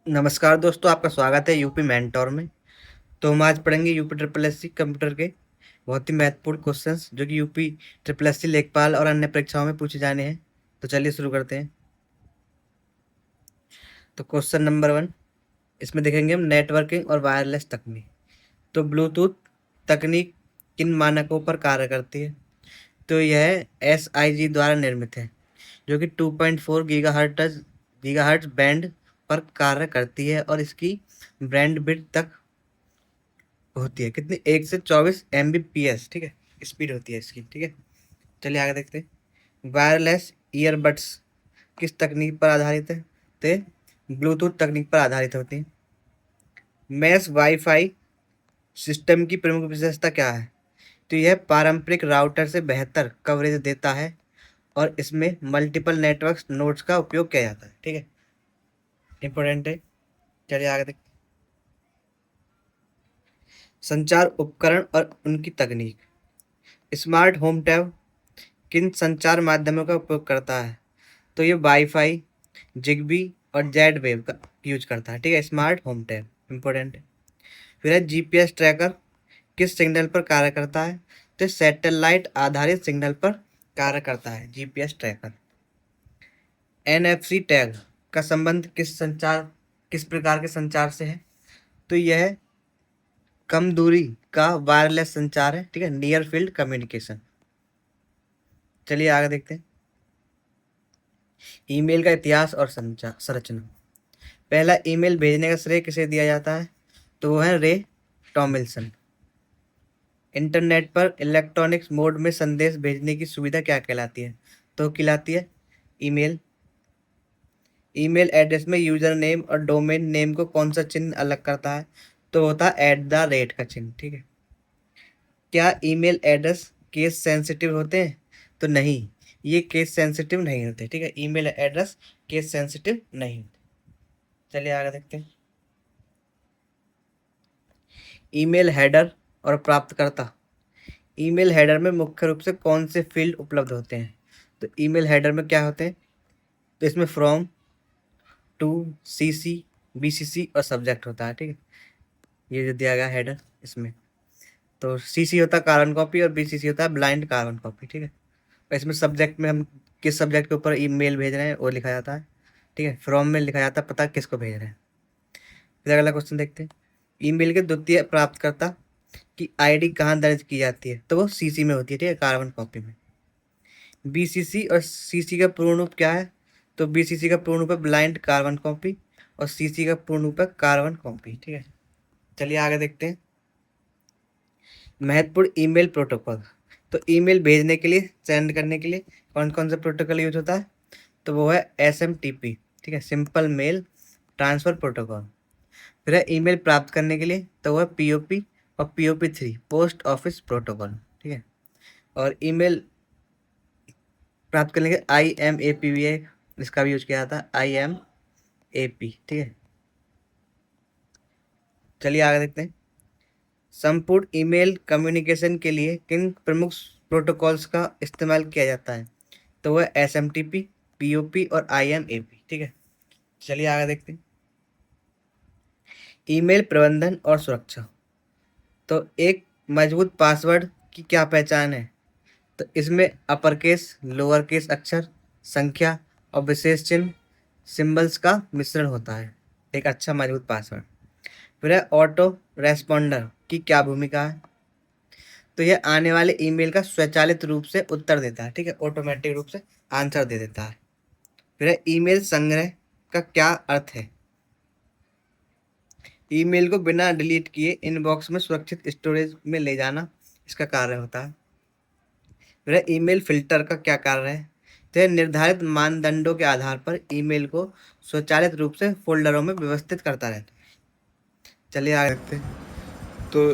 नमस्कार दोस्तों, आपका स्वागत है यूपी मेंटोर में। तो हम आज पढ़ेंगे UP triple S C computer के बहुत ही महत्वपूर्ण क्वेश्चंस जो कि यूपी ट्रिपल एस सी लेखपाल और अन्य परीक्षाओं में पूछे जाने हैं। तो चलिए शुरू करते हैं। तो क्वेश्चन नंबर 1, इसमें देखेंगे हम नेटवर्किंग और वायरलेस तकनीक। तो ब्लूटूथ तकनीक किन मानकों पर कार्य करती है? तो यह SIG द्वारा निर्मित है, जो कि 2.4 गीगाहर्ट्ज बैंड पर कार्य करती है और इसकी बैंड विड्थ तक होती है कितनी, 1 से 24 Mbps, ठीक है, स्पीड होती है इसकी, ठीक है। चलिए आगे देखते हैं। वायरलेस ईयरबड्स किस तकनीक पर आधारित है? तो ब्लूटूथ तकनीक पर आधारित होती है। मैश वाईफाई सिस्टम की प्रमुख विशेषता क्या है? तो यह पारंपरिक राउटर से बेहतर कवरेज देता है और इसमें मल्टीपल नेटवर्क नोड्स का उपयोग किया जाता है, ठीक है, इंपॉर्टेंट है। चलिए आगे देखते हैं। संचार उपकरण और उनकी तकनीक। स्मार्ट होम टैब किन संचार माध्यमों का उपयोग करता है? तो ये वाईफाई, जिगबी और जेड वेव का यूज करता है, ठीक है। स्मार्ट होम टैब इंपॉर्टेंट है। फिर है GPS ट्रैकर किस सिग्नल पर कार्य करता है? तो सैटेलाइट आधारित सिग्नल पर कार्य करता है GPS ट्रैकर। NFC टैग का संबंध किस प्रकार के संचार से है? तो यह कम दूरी का वायरलेस संचार है, ठीक है, नियर फील्ड कम्युनिकेशन। चलिए आगे देखते हैं। ईमेल का इतिहास और संचार संरचना। पहला ईमेल भेजने का श्रेय किसे दिया जाता है? तो वो है रे टॉमिल्सन। इंटरनेट पर इलेक्ट्रॉनिक्स मोड में संदेश भेजने की सुविधा क्या कहलाती है? तो कहलाती है ईमेल। ईमेल एड्रेस में यूजर नेम और डोमेन नेम को कौन सा चिन्ह अलग करता है? तो होता है @ का चिन्ह, ठीक है। क्या ईमेल एड्रेस केस सेंसिटिव होते हैं? तो नहीं, ये केस सेंसिटिव नहीं होते, ठीक है। ईमेल एड्रेस केस सेंसिटिव नहीं होते। चलिए आगे देखते हैं। ईमेल हेडर और प्राप्तकर्ता। ईमेल हेडर में मुख्य रूप से कौन से फील्ड उपलब्ध होते हैं? तो ईमेल हेडर में क्या होते हैं? तो इसमें फ्रॉम, टू, CC, BCC और सब्जेक्ट होता है, ठीक है। ये जो दिया गया हेडर इसमें, तो CC होता है कार्बन कॉपी और BCC होता है ब्लाइंड कार्बन कॉपी, ठीक है। और इसमें सब्जेक्ट में हम किस सब्जेक्ट के ऊपर ईमेल भेज रहे हैं वो लिखा जाता है, ठीक है। फ्रॉम में लिखा जाता है पता किसको भेज रहे हैं। फिर अगला क्वेश्चन देखते हैं। ईमेल के द्वितीय प्राप्तकर्ता की ID कहाँ दर्ज की जाती है? तो वो CC में होती है, ठीक है, कार्बन कॉपी में। BCC और CC का पूर्ण रूप क्या है? तो BCC का पूर्ण रूप है ब्लाइंड कार्बन कॉपी और CC का पूर्ण रूप है कार्बन कॉपी, ठीक है। चलिए आगे देखते हैं। महत्वपूर्ण ईमेल प्रोटोकॉल। तो ईमेल भेजने के लिए, सेंड करने के लिए कौन कौन सा प्रोटोकॉल यूज होता है? तो वो है SMTP, ठीक है, सिंपल मेल ट्रांसफर प्रोटोकॉल। फिर है ईमेल प्राप्त करने के लिए, तो वो है POP और POP3 पोस्ट ऑफिस प्रोटोकॉल, ठीक है। और ईमेल प्राप्त करने के IMAP है, इसका भी यूज किया जाता है, IMAP, ठीक है। चलिए आगे देखते हैं। संपूर्ण ईमेल कम्युनिकेशन के लिए किन प्रमुख प्रोटोकॉल्स का इस्तेमाल किया जाता है? तो वह SMTP, POP और IMAP, ठीक है। चलिए आगे देखते हैं। ईमेल प्रबंधन और सुरक्षा। तो एक मजबूत पासवर्ड की क्या पहचान है? तो इसमें अपर केस, लोअर केस अक्षर, संख्या और विशेष चिन्ह सिंबल्स का मिश्रण होता है एक अच्छा मजबूत पासवर्ड। फिर है ऑटो रेस्पॉन्डर की क्या भूमिका है? तो यह आने वाले ईमेल का स्वचालित रूप से उत्तर देता है, ठीक है, ऑटोमेटिक रूप से आंसर दे देता है। फिर है ईमेल संग्रह का क्या अर्थ है? ईमेल को बिना डिलीट किए इनबॉक्स में सुरक्षित स्टोरेज में ले जाना इसका कार्य होता है। फिर है ईमेल फिल्टर का क्या कार्य है? तो यह निर्धारित मानदंडों के आधार पर ईमेल को स्वचालित रूप से फोल्डरों में व्यवस्थित करता रहता है। चलिए आगे देखते हैं। तो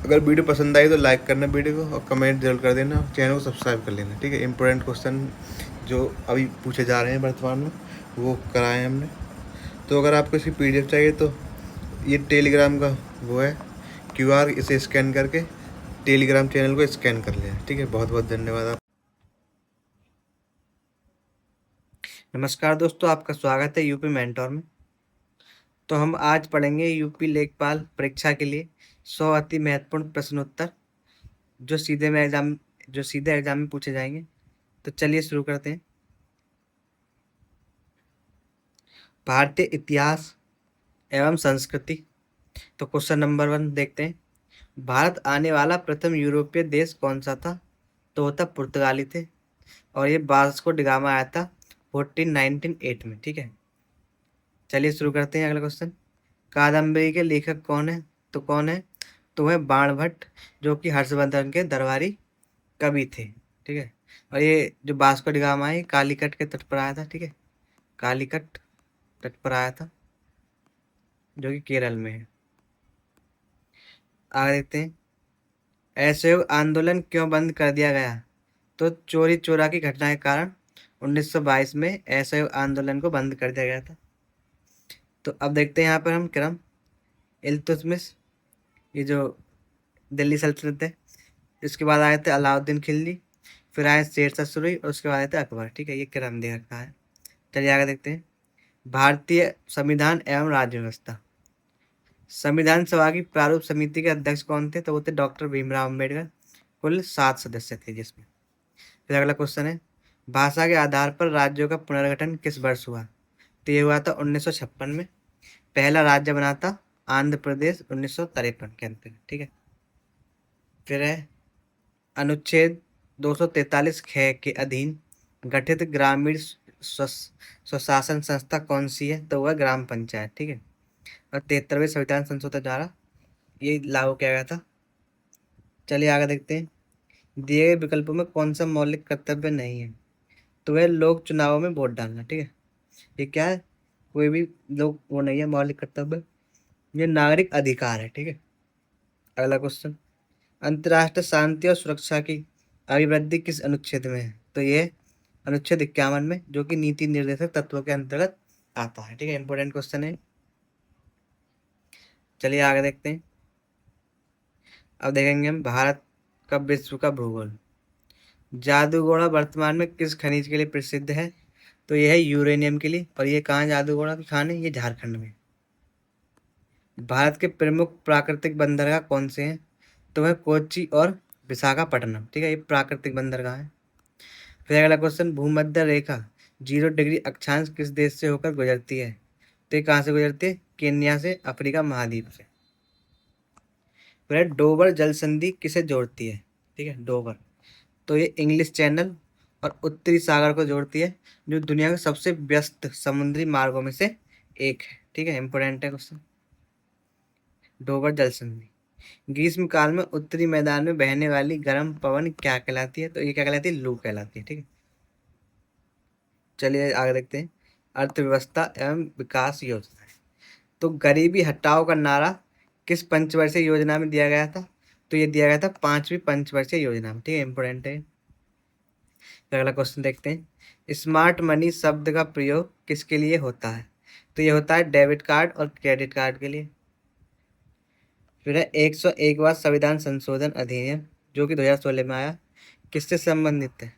अगर वीडियो पसंद आई तो लाइक करना वीडियो को और कमेंट जरूर कर देना, चैनल को सब्सक्राइब कर लेना, ठीक है। इंपॉर्टेंट क्वेश्चन जो अभी पूछे जा रहे हैं वर्तमान में वो कराए हैं हमने। तो अगर आपको इसकी PDF चाहिए तो ये टेलीग्राम का वो है QR, इसे स्कैन करके टेलीग्राम चैनल को स्कैन कर लिया, ठीक है। बहुत बहुत धन्यवाद आप। नमस्कार दोस्तों, आपका स्वागत है यूपी मेंटोर में। तो हम आज पढ़ेंगे यूपी लेखपाल परीक्षा के लिए 100 अति महत्वपूर्ण प्रश्नोत्तर जो सीधे एग्जाम में पूछे जाएंगे। तो चलिए शुरू करते हैं। भारतीय इतिहास एवं संस्कृति। तो क्वेश्चन नंबर 1 देखते हैं। भारत आने वाला प्रथम यूरोपीय देश कौन सा था? तो वो था पुर्तगाली थे, और ये वास्को डी गामा आया था 1498 में। ठीक है, चलिए शुरू करते हैं अगला क्वेश्चन। कादम्बरी के लेखक कौन है? तो कौन है? तो वह बाणभट्ट, जो कि हर्षवर्धन के दरबारी कवि थे। ठीक है, और ये जो वास्को डी गामा है कालीकट के तट पर आया था। ठीक है, कालीकट तट पर आया था, जो कि केरल में है। आगे देखते हैं। असहयोग आंदोलन क्यों बंद कर दिया गया? तो चोरी चोरा की घटना के कारण 1922 में असहयोग आंदोलन को बंद कर दिया गया था। तो अब देखते हैं यहाँ पर हम क्रम। इल्तुतमिश, ये जो दिल्ली सल्तनत है, इसके बाद आए थे अलाउद्दीन खिलजी, फिर आए शेरशाह सूरी, और उसके बाद आए थे अकबर। ठीक है, ये क्रम दे रखा है। चलिए आगे देखते हैं। भारतीय संविधान एवं राज्य व्यवस्था। संविधान सभा की प्रारूप समिति के अध्यक्ष कौन थे? तो वो थे डॉक्टर भीमराव अम्बेडकर। कुल 7 सदस्य थे जिसमें। फिर अगला क्वेश्चन है, भाषा के आधार पर राज्यों का पुनर्गठन किस वर्ष हुआ? तो ये हुआ था 1956 में। पहला राज्य बना था आंध्र प्रदेश 1953 के अंतर्गत। ठीक है, फिर है अनुच्छेद 243 ख के अधीन गठित ग्रामीण स्वशासन संस्था कौन सी है? तो वह ग्राम पंचायत। ठीक है, और 73वें संविधान संशोधन द्वारा ये लागू किया गया था। चलिए आगे देखते हैं। दिए गए विकल्पों में कौन सा मौलिक कर्तव्य नहीं है? तो वह लोक चुनावों में वोट डालना। ठीक है, ये क्या है? कोई भी लोग वो नहीं है मौलिक कर्तव्य, ये नागरिक अधिकार है। ठीक है, अगला क्वेश्चन। अंतर्राष्ट्रीय शांति और सुरक्षा की अभिवृद्धि किस अनुच्छेद में है? तो ये अनुच्छेद 51 में, जो कि नीति निर्देशक तत्वों के अंतर्गत आता है। ठीक है, इंपॉर्टेंट क्वेश्चन है। चलिए आगे देखते हैं। अब देखेंगे हम भारत का विश्व का भूगोल। जादूगोड़ा वर्तमान में किस खनिज के लिए प्रसिद्ध है? तो यह है यूरेनियम के लिए, और ये कहाँ जादूगोड़ा की खान है? ये झारखंड में। भारत के प्रमुख प्राकृतिक बंदरगाह कौन से हैं? तो वह कोच्चि और विशाखापट्टनम। ठीक है, ये प्राकृतिक बंदरगाह है। फिर अगला क्वेश्चन, भूमध्य रेखा 0 डिग्री अक्षांश किस देश से होकर गुजरती है? तो ये कहाँ से गुजरती है? केन्या से, अफ्रीका महाद्वीप से। फिर डोबर जल संधि किसे जोड़ती है? ठीक है, डोबर, तो ये इंग्लिश चैनल और उत्तरी सागर को जोड़ती है, जो दुनिया के सबसे व्यस्त समुद्री मार्गों में से एक है। ठीक है, इंपोर्टेंट है क्वेश्चन। डोबर जल संधि। ग्रीष्म काल में उत्तरी मैदान में बहने वाली गर्म पवन क्या कहलाती है? तो ये क्या कहलाती है? लू कहलाती है। ठीक है, चलिए आगे देखते हैं। अर्थव्यवस्था एवं विकास योजना। तो गरीबी हटाओ का नारा किस पंचवर्षीय योजना में दिया गया था? तो ये दिया गया था 5वीं पंचवर्षीय योजना में। ठीक है, इंपोर्टेंट है। अगला क्वेश्चन देखते हैं। स्मार्ट मनी शब्द का प्रयोग किसके लिए होता है? तो ये होता है डेबिट कार्ड और क्रेडिट कार्ड के लिए। फिर है 101वां संविधान संशोधन अधिनियम, जो कि 2016 में आया, किससे संबंधित है?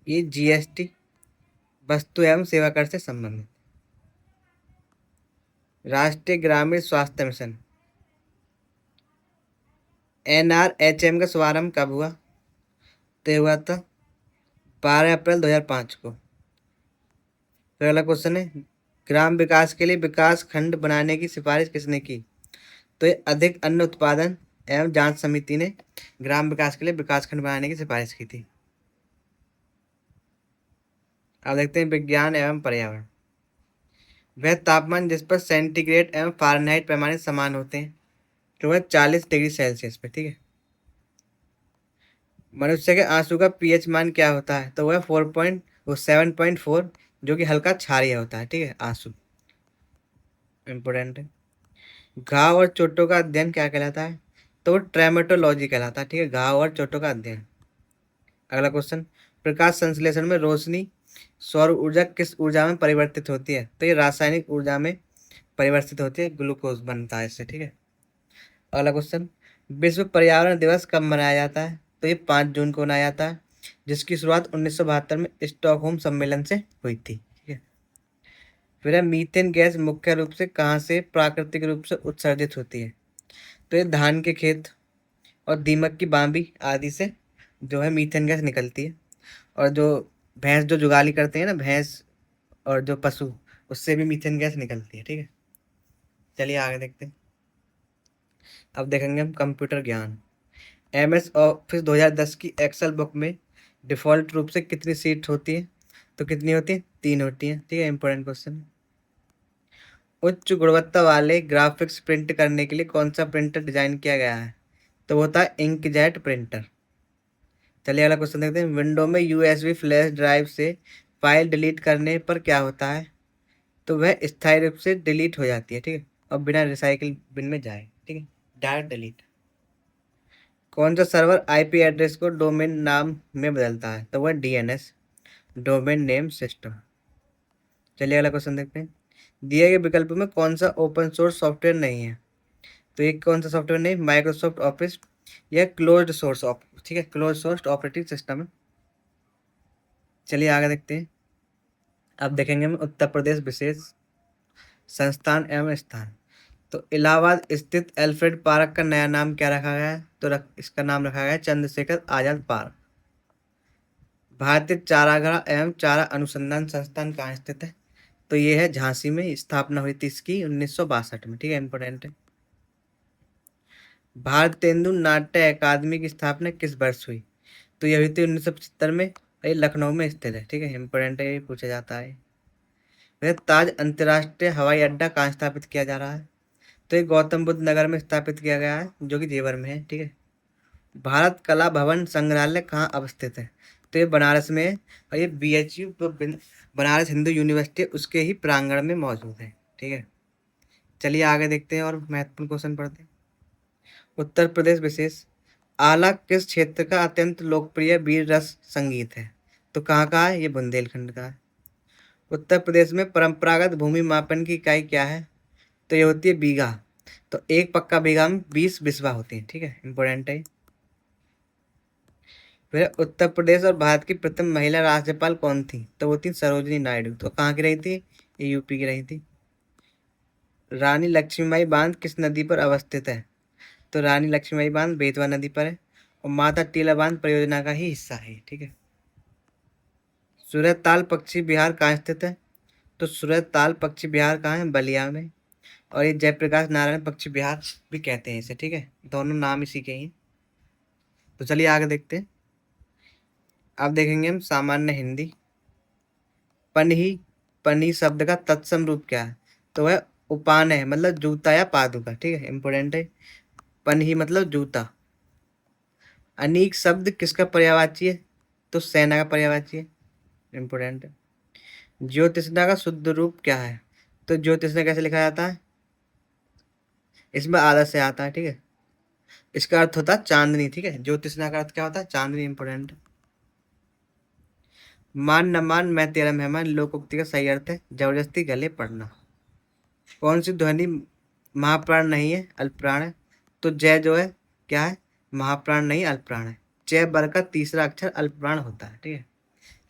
ये जीएसटी, वस्तु एवं सेवा कर से संबंधित। राष्ट्रीय ग्रामीण स्वास्थ्य मिशन NRHM का शुभारंभ कब हुआ? तो ये हुआ था 12 अप्रैल 2005 को। फिर अगला क्वेश्चन है, ग्राम विकास के लिए विकास खंड बनाने की सिफारिश किसने की? तो ये अधिक अन्न उत्पादन एवं जांच समिति ने ग्राम विकास के लिए विकास खंड बनाने की सिफारिश की थी। अब देखते हैं विज्ञान एवं पर्यावरण। वह तापमान जिस पर सेंटीग्रेड एवं फ़ारेनहाइट पैमाने समान होते हैं, तो वह 40 डिग्री सेल्सियस पे। ठीक है, मनुष्य के आंसू का पीएच मान क्या होता है? तो वह 7.4, जो कि हल्का क्षारीय होता है। ठीक है, आंसू इंपोर्टेंट है। घाव और चोटों का अध्ययन क्या कहलाता है? तो वो ट्रेमेटोलॉजी कहलाता है। ठीक है, घाव और चोटों का अध्ययन। अगला क्वेश्चन, प्रकाश संश्लेषण में रोशनी सौर ऊर्जा किस ऊर्जा में परिवर्तित होती है? तो ये रासायनिक ऊर्जा में परिवर्तित होती है, ग्लूकोज बनता है इससे। ठीक है, अगला क्वेश्चन, विश्व पर्यावरण दिवस कब मनाया जाता है? तो ये 5 जून को मनाया जाता है, जिसकी शुरुआत 1972 में स्टॉकहोम सम्मेलन से हुई थी। ठीक है, फिर है मीथेन गैस मुख्य रूप से कहाँ से प्राकृतिक रूप से उत्सर्जित होती है? तो ये धान के खेत और दीमक की बांबी आदि से जो है मीथेन गैस निकलती है। और जो भैंस जो जुगाली करते हैं ना, भैंस और जो पशु, उससे भी मीथेन गैस निकलती है। ठीक है, चलिए आगे देखते हैं। अब देखेंगे हम कंप्यूटर ज्ञान। MS ऑफिस 2010 की एक्सेल बुक में डिफ़ॉल्ट रूप से कितनी सीट होती है? तो कितनी होती है? 3 होती है। ठीक है, इंपॉर्टेंट क्वेश्चन। उच्च गुणवत्ता वाले ग्राफिक्स प्रिंट करने के लिए कौन सा प्रिंटर डिजाइन किया गया है? तो वो होता है इंकजेट प्रिंटर। चलिए अगला क्वेश्चन देखते हैं। विंडो में USB फ्लैश ड्राइव से फाइल डिलीट करने पर क्या होता है? तो वह स्थायी रूप से डिलीट हो जाती है। ठीक है, और बिना रिसाइकिल बिन में जाए। ठीक है, डायरेक्ट डिलीट। कौन सा सर्वर IP एड्रेस को डोमेन नाम में बदलता है? तो वह DNS, डोमेन नेम सिस्टम। चलिए अगला क्वेश्चन देखते हैं। दिए गए विकल्प में कौन सा ओपन सोर्स सॉफ्टवेयर नहीं है? तो ये कौन सा सॉफ्टवेयर नहीं? माइक्रोसॉफ्ट ऑफिस या क्लोज्ड सोर्स ऑफ, ठीक है, क्लोज सोर्स ऑपरेटिंग सिस्टम है। चलिए आगे देखते हैं। अब देखेंगे हम उत्तर प्रदेश विशेष संस्थान एवं स्थान। तो इलाहाबाद स्थित एल्फ्रेड पार्क का नया नाम क्या रखा गया है? तो इसका नाम रखा गया है चंद्रशेखर आजाद पार्क। भारतीय चारागाह एवं चारा अनुसंधान संस्थान कहाँ स्थित है? तो ये है झांसी में, स्थापना हुई थी इसकी 1962 में। ठीक है, इंपोर्टेंट है। भारतेंदु नाट्य अकादमी की स्थापना किस वर्ष हुई? तो ये हुई थी 1975 में। ये लखनऊ में स्थित है। ठीक है, इंपोर्टेंट है, ये पूछा जाता है। वह ताज अंतर्राष्ट्रीय हवाई अड्डा कहाँ स्थापित किया जा रहा है? तो ये गौतम बुद्ध नगर में स्थापित किया गया है, जो कि जेवर में है। ठीक है। भारत कला भवन संग्रहालय कहाँ अवस्थित है? तो ये बनारस में है। और ये BHU बनारस हिंदू यूनिवर्सिटी उसके ही प्रांगण में मौजूद है। ठीक है, चलिए आगे देखते हैं और महत्वपूर्ण क्वेश्चन पढ़ते हैं। उत्तर प्रदेश विशेष आला किस क्षेत्र का अत्यंत लोकप्रिय वीर रस संगीत है? तो कहाँ का है? ये बुंदेलखंड का है। उत्तर प्रदेश में परंपरागत भूमि मापन की इकाई क्या है? तो ये होती है बीघा। तो एक पक्का बीघा में 20 बिस्वा होती है। ठीक है, इंपॉर्टेंट है। फिर उत्तर प्रदेश और भारत की प्रथम महिला राज्यपाल कौन थी? तो वो थी सरोजिनी नायडू। तो कहाँ की रही थी? ये यूपी की रही थी। रानी लक्ष्मीबाई बांध किस नदी पर अवस्थित है? तो रानी लक्ष्मीबाई बांध बेतवा नदी पर है। और माता टीला बांध परियोजना का ही हिस्सा है। ठीक है। सूरजताल पक्षी विहार कहाँ स्थित है? तो सूरजताल पक्षी विहार कहाँ है? बलिया में। और ये जयप्रकाश नारायण पक्षी विहार भी कहते हैं इसे। ठीक है, दोनों नाम इसी के ही हैं। तो चलिए आगे देखते हैं। अब देखेंगे हम सामान्य हिंदी। पनही, पनी शब्द का तत्सम रूप क्या है? तो वह उपान है, मतलब जूता या पादुका। ठीक है, इंपोर्टेंट है। पनही मतलब जूता। अनीक शब्द किसका पर्यायवाची है? तो सेना का पर्यायवाची है। इंपोर्टेंट है। ज्योतिषना का शुद्ध रूप क्या है? तो ज्योतिषना कैसे लिखा जाता है? इसमें आदत से आता है। ठीक है, इसका अर्थ होता है चांदनी। ठीक है, ज्योतिषना का अर्थ क्या होता है? चांदनी। इंपोर्टेंट। मान न मान मैं तेरा मेहमान लोकोक्ति का सही अर्थ है जबरदस्ती गले पड़ना। कौन सी ध्वनि महाप्राण नहीं है, अल्पप्राण है? तो जय जो है क्या है? महाप्राण नहीं, अल्पप्राण है। जय वर्ग का तीसरा अक्षर अल्पप्राण होता है। ठीक है,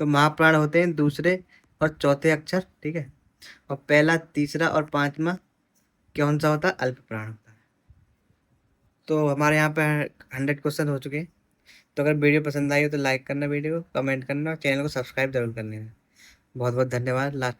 तो महाप्राण होते हैं दूसरे और चौथे अक्षर। ठीक है, और पहला, तीसरा और पांचवा कौन सा होता है? अल्पप्राण होता है। तो हमारे यहाँ पे 100 क्वेश्चन हो चुके हैं। तो अगर वीडियो पसंद आई हो तो लाइक करना, वीडियो को कमेंट करना और चैनल को सब्सक्राइब जरूर करना। बहुत बहुत धन्यवाद। लास्ट